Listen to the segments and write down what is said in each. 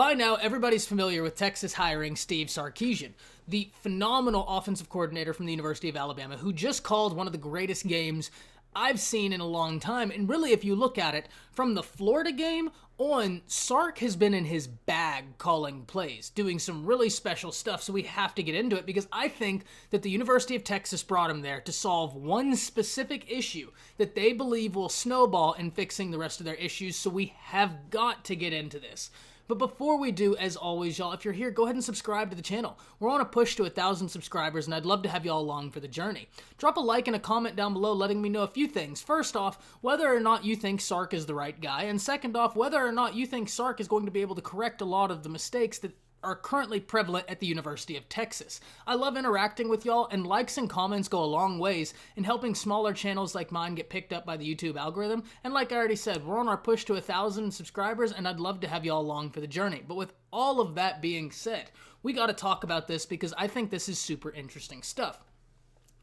By now, everybody's familiar with Texas hiring Steve Sarkisian, the phenomenal offensive coordinator from the University of Alabama, who just called one of the greatest games I've seen in a long time. And really, if you look at it, from the Florida game on, Sark has been in his bag calling plays, doing some really special stuff, so we have to get into it because I think that the University of Texas brought him there to solve one specific issue that they believe will snowball in fixing the rest of their issues, so we have got to get into this. But before we do, as always, y'all, if you're here, go ahead and subscribe to the channel. We're on a push to 1,000 subscribers, and I'd love to have y'all along for the journey. Drop a like and a comment down below letting me know a few things. First off, whether or not you think Sark is the right guy, and second off, whether or not you think Sark is going to be able to correct a lot of the mistakes that are currently prevalent at the University of Texas. I love interacting with y'all, and likes and comments go a long ways in helping smaller channels like mine get picked up by the YouTube algorithm. And like I already said, we're on our push to 1,000 subscribers, and I'd love to have y'all along for the journey. But with all of that being said, we got to talk about this because I think this is super interesting stuff.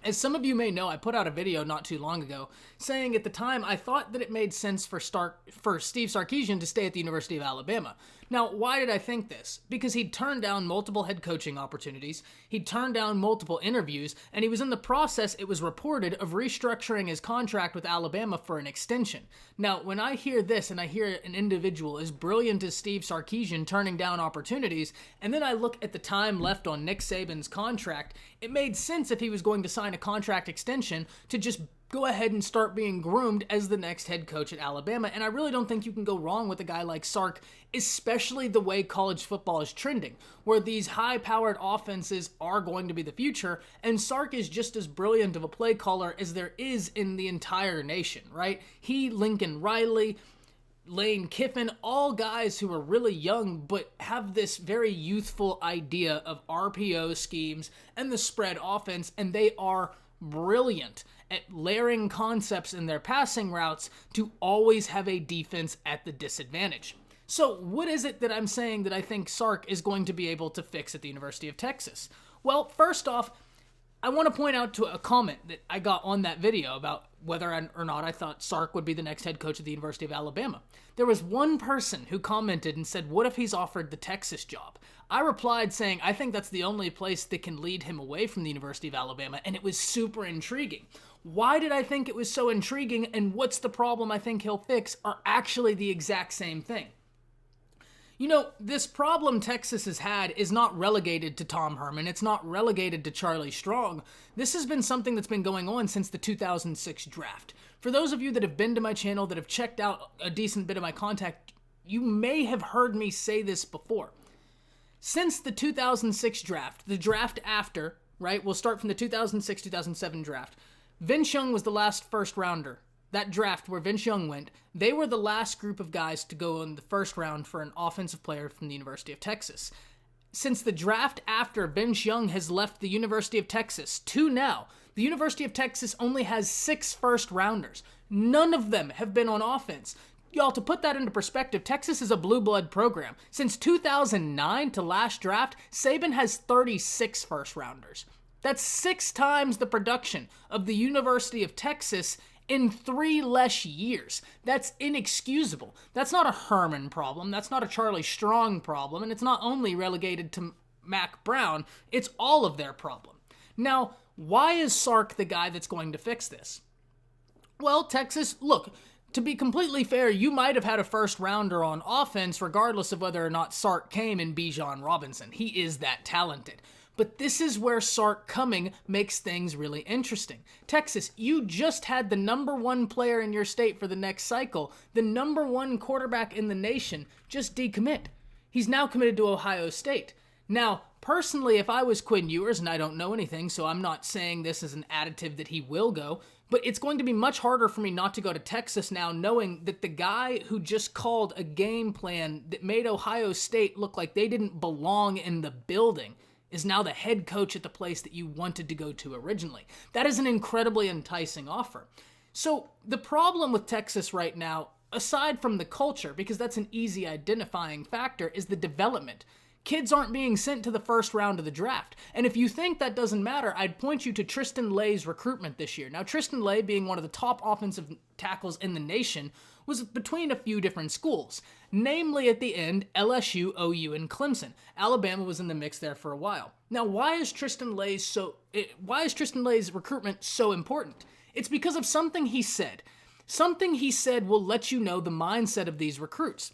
As some of you may know, I put out a video not too long ago saying at the time I thought that it made sense for Steve Sarkisian to stay at the University of Alabama. Now, why did I think this? Because he'd turned down multiple head coaching opportunities, he'd turned down multiple interviews, and he was in the process, it was reported, of restructuring his contract with Alabama for an extension. Now, when I hear this and I hear an individual as brilliant as Steve Sarkisian turning down opportunities, and then I look at the time left on Nick Saban's contract, it made sense if he was going to sign a contract extension to just go ahead and start being groomed as the next head coach at Alabama. And I really don't think you can go wrong with a guy like Sark, especially the way college football is trending, where these high-powered offenses are going to be the future, and Sark is just as brilliant of a play caller as there is in the entire nation, right? He, Lincoln Riley, Lane Kiffin, all guys who are really young but have this very youthful idea of RPO schemes and the spread offense, and they are brilliant at layering concepts in their passing routes to always have a defense at the disadvantage. So what is it that I'm saying that I think Sark is going to be able to fix at the University of Texas? Well, first off, I want to point out to a comment that I got on that video about whether or not I thought Sark would be the next head coach at the University of Alabama. There was one person who commented and said, what if he's offered the Texas job? I replied saying, I think that's the only place that can lead him away from the University of Alabama, and it was super intriguing. Why did I think it was so intriguing, and what's the problem I think he'll fix are actually the exact same thing. You know, this problem Texas has had is not relegated to Tom Herman. It's not relegated to Charlie Strong. This has been something that's been going on since the 2006 draft. For those of you that have been to my channel, that have checked out a decent bit of my content, you may have heard me say this before. Since the 2006 draft, the draft after, right, we'll start from the 2006-2007 draft, Vince Young was the last first rounder. That draft where Vince Young went, they were the last group of guys to go in the first round for an offensive player from the University of Texas. Since the draft after Vince Young has left the University of Texas to now, the University of Texas only has 6 first rounders. None of them have been on offense. Y'all, to put that into perspective, Texas is a blue blood program. Since 2009 to last draft, Saban has 36 first rounders. That's 6 times the production of the University of Texas in 3 less years. That's inexcusable. That's not a Herman problem. That's not a Charlie Strong problem. And it's not only relegated to Mac Brown. It's all of their problem. Now, why is Sark the guy that's going to fix this? Well, Texas, look, to be completely fair, you might have had a first rounder on offense regardless of whether or not Sark came in Bijan Robinson. He is that talented. But this is where Sark coming makes things really interesting. Texas, you just had the #1 player in your state for the next cycle, the #1 quarterback in the nation, just decommit. He's now committed to Ohio State. Now, personally, if I was Quinn Ewers, and I don't know anything, so I'm not saying this is an additive that he will go, but it's going to be much harder for me not to go to Texas now, knowing that the guy who just called a game plan that made Ohio State look like they didn't belong in the building is now the head coach at the place that you wanted to go to originally. That is an incredibly enticing offer. So the problem with Texas right now, aside from the culture, because that's an easy identifying factor, is the development. Kids aren't being sent to the first round of the draft. And if you think that doesn't matter, I'd point you to Tristan Lay's recruitment this year. Now, Tristan Lay, being one of the top offensive tackles in the nation, was between a few different schools. Namely, at the end, LSU, OU, and Clemson. Alabama was in the mix there for a while. Now, why is Tristan Lay's recruitment so important? It's because of something he said. Something he said will let you know the mindset of these recruits.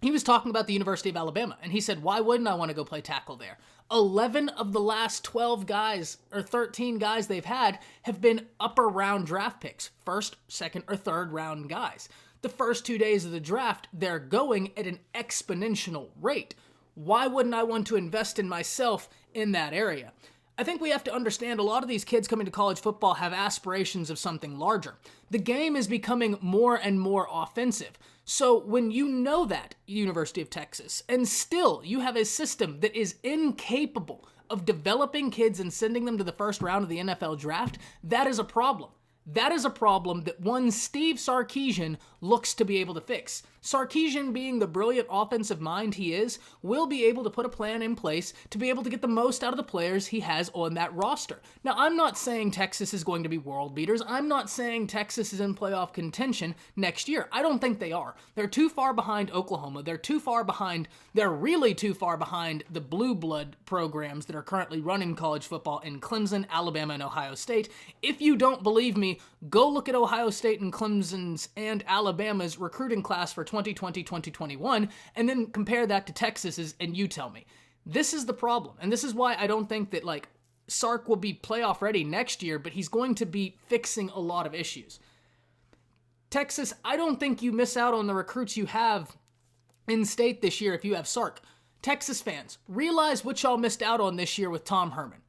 He was talking about the University of Alabama, and he said, why wouldn't I want to go play tackle there? 11 of the last 12 guys, or 13 guys they've had, have been upper round draft picks. First, second, or third round guys. The first 2 days of the draft, they're going at an exponential rate. Why wouldn't I want to invest in myself in that area? I think we have to understand a lot of these kids coming to college football have aspirations of something larger. The game is becoming more and more offensive. So when you know that, University of Texas, and still you have a system that is incapable of developing kids and sending them to the first round of the NFL draft, that is a problem. That is a problem that one Steve Sarkisian looks to be able to fix. Sarkisian, being the brilliant offensive mind he is, will be able to put a plan in place to be able to get the most out of the players he has on that roster. Now, I'm not saying Texas is going to be world beaters. I'm not saying Texas is in playoff contention next year. I don't think they are. They're too far behind Oklahoma. They're really too far behind the blue blood programs that are currently running college football in Clemson, Alabama, and Ohio State. If you don't believe me, go look at Ohio State and Clemson's and Alabama's recruiting class for 2020-2021, and then compare that to Texas's, and you tell me. This is the problem, and this is why I don't think that, Sark will be playoff ready next year, but he's going to be fixing a lot of issues. Texas, I don't think you miss out on the recruits you have in state this year if you have Sark. Texas fans, realize what y'all missed out on this year with Tom Herman.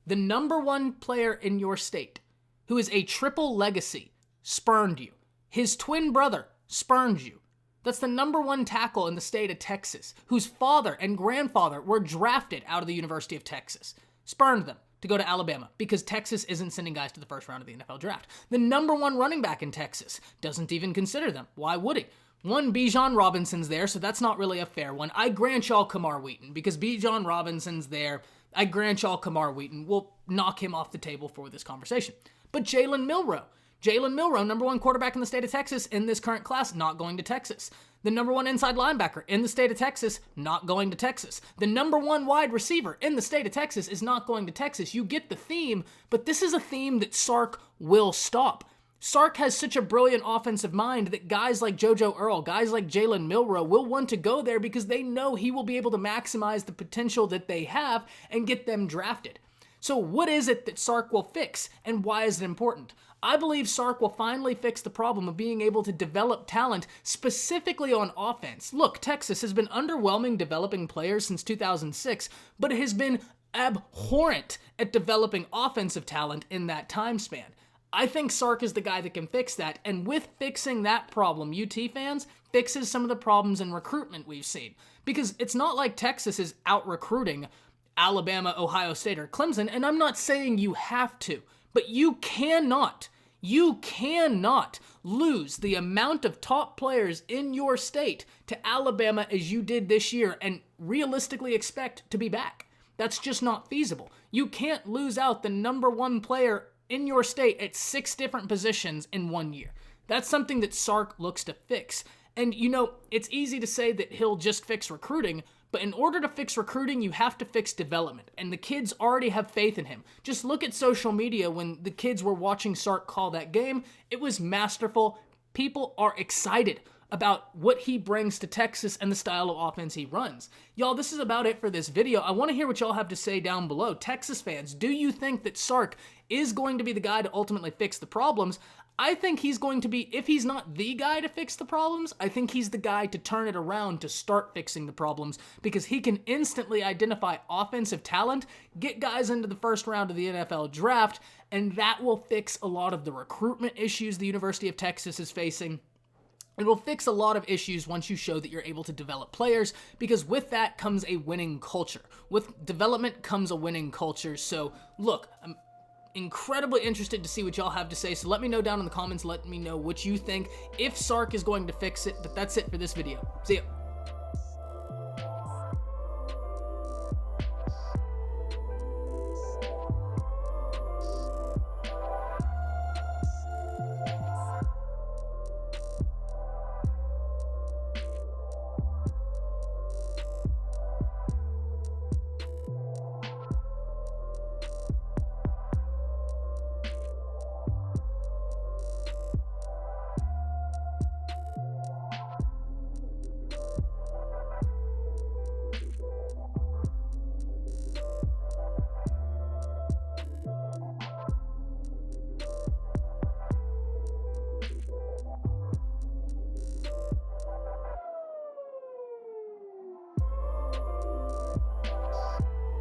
The number one player in your state, who is a triple legacy, spurned you. His twin brother spurned you. That's the number one tackle in the state of Texas, whose father and grandfather were drafted out of the University of Texas. Spurned them to go to Alabama because Texas isn't sending guys to the first round of the NFL draft. The number one running back in Texas doesn't even consider them. Why would he? One, Bijan Robinson's there, so that's not really a fair one. I grant y'all Kamar Wheaton because Bijan Robinson's there. I grant y'all Kamar Wheaton. We'll knock him off the table for this conversation. But Jalen Milroe, number one quarterback in the state of Texas in this current class, not going to Texas. The number one inside linebacker in the state of Texas, not going to Texas. The number one wide receiver in the state of Texas is not going to Texas. You get the theme, but this is a theme that Sark will stop. Sark has such a brilliant offensive mind that guys like JoJo Earl, guys like Jalen Milroe will want to go there because they know he will be able to maximize the potential that they have and get them drafted. So what is it that Sark will fix, and why is it important? I believe Sark will finally fix the problem of being able to develop talent specifically on offense. Look, Texas has been underwhelming developing players since 2006, but it has been abhorrent at developing offensive talent in that time span. I think Sark is the guy that can fix that, and with fixing that problem, UT fans, fixes some of the problems in recruitment we've seen. Because it's not like Texas is out-recruiting Alabama, Ohio State, or Clemson, and I'm not saying you have to, but you cannot lose the amount of top players in your state to Alabama as you did this year and realistically expect to be back. That's just not feasible. You can't lose out the number one player in your state at 6 different positions in 1 year. That's something that Sark looks to fix. And, it's easy to say that he'll just fix recruiting, but in order to fix recruiting, you have to fix development. And the kids already have faith in him. Just look at social media when the kids were watching Sark call that game. It was masterful. People are excited about what he brings to Texas and the style of offense he runs. Y'all, this is about it for this video. I want to hear what y'all have to say down below. Texas fans, do you think that Sark is going to be the guy to ultimately fix the problems? I think he's going to be, if he's not the guy to fix the problems, I think he's the guy to turn it around to start fixing the problems because he can instantly identify offensive talent, get guys into the first round of the NFL draft, and that will fix a lot of the recruitment issues the University of Texas is facing. It will fix a lot of issues once you show that you're able to develop players, because with that comes a winning culture. With development comes a winning culture. So look, I'm incredibly interested to see what y'all have to say. So let me know down in the comments. Let me know what you think, if Sark is going to fix it. But that's it for this video. See ya.